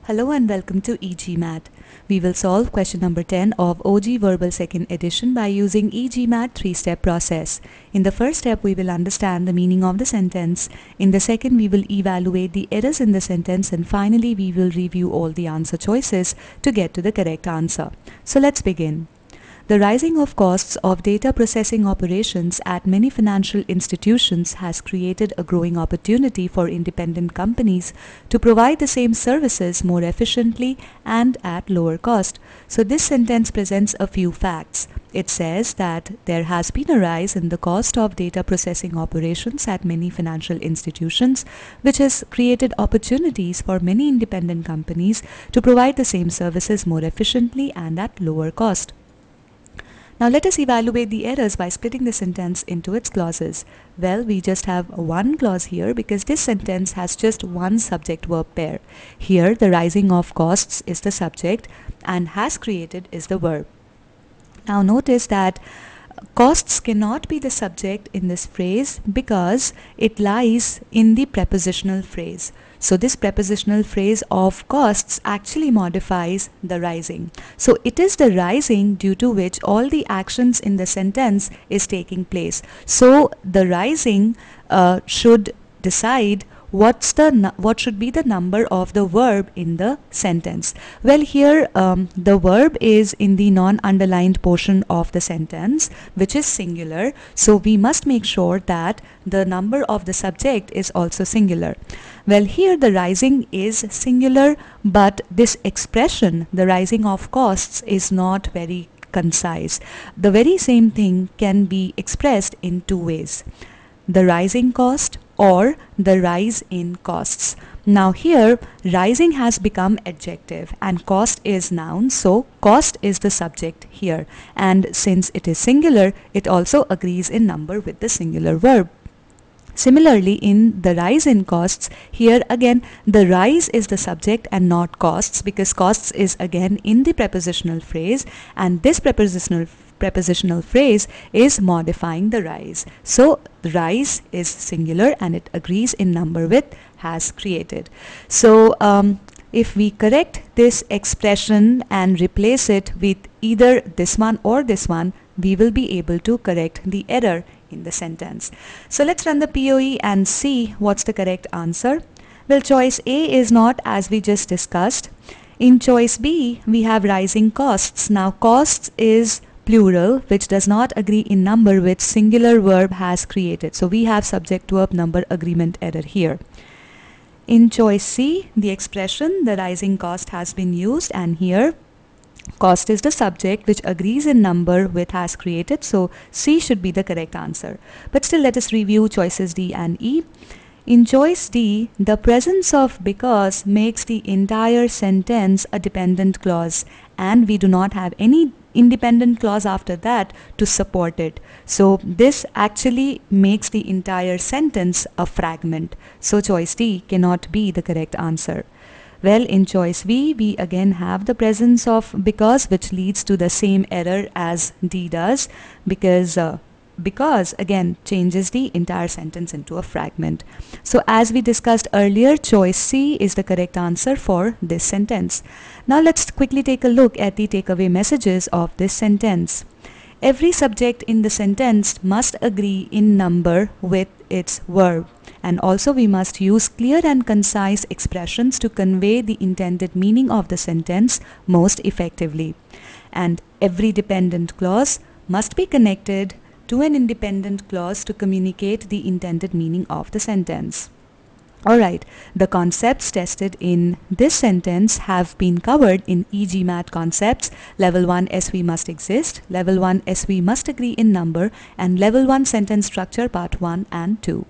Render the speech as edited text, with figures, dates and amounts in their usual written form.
Hello and welcome to e-GMAT. We will solve question number 10 of OG Verbal Second Edition by using e-GMAT 3-step process. In the first step, we will understand the meaning of the sentence. In the second, we will evaluate the errors in the sentence, and finally, we will review all the answer choices to get to the correct answer. So let's begin. The rising of costs of data processing operations at many financial institutions has created a growing opportunity for independent companies to provide the same services more efficiently and at lower cost. So this sentence presents a few facts. It says that there has been a rise in the cost of data processing operations at many financial institutions, which has created opportunities for many independent companies to provide the same services more efficiently and at lower cost. Now let us evaluate the errors by splitting the sentence into its clauses. Well, we just have one clause here because this sentence has just one subject-verb pair. Here, the rising of costs is the subject and has created is the verb. Now notice that costs cannot be the subject in this phrase because it lies in the prepositional phrase. So this prepositional phrase of costs actually modifies the rising. So it is the rising due to which all the actions in the sentence is taking place. So the rising should decide what should be the number of the verb in the sentence. Well, here the verb is in the non-underlined portion of the sentence, which is singular. So we must make sure that the number of the subject is also singular. Well, here the rising is singular, but this expression, the rising of costs, is not very concise. The very same thing can be expressed in two ways: the rising cost or the rise in costs. Now here, rising has become adjective and cost is noun, so cost is the subject here, and since it is singular, it also agrees in number with the singular verb. Similarly, in the rise in costs, here again the rise is the subject and not costs, because costs is again in the prepositional phrase, and this prepositional phrase is modifying the rise. So rise is singular and it agrees in number with has created. So if we correct this expression and replace it with either this one or this one, we will be able to correct the error in the sentence. So let's run the POE and see what's the correct answer. Well, choice A is not, as we just discussed. In choice B, we have rising costs. Now costs is plural, which does not agree in number with singular verb has created. So we have subject verb number agreement error here. In choice C, the expression the rising cost has been used, and here cost is the subject which agrees in number with has created, so C should be the correct answer. But still, let us review choices D and E. In choice D, the presence of because makes the entire sentence a dependent clause, and we do not have any independent clause after that to support it. So this actually makes the entire sentence a fragment. So choice D cannot be the correct answer. Well, in choice B, we again have the presence of because, which leads to the same error as D does, because again changes the entire sentence into a fragment. So as we discussed earlier, choice C is the correct answer for this sentence. Now let's quickly take a look at the takeaway messages of this sentence. Every subject in the sentence must agree in number with its verb. And also we must use clear and concise expressions to convey the intended meaning of the sentence most effectively. And every dependent clause must be connected to an independent clause to communicate the intended meaning of the sentence. Alright, the concepts tested in this sentence have been covered in e-GMAT concepts, level 1 SV must exist, level 1 SV must agree in number, and level 1 sentence structure part 1 and 2.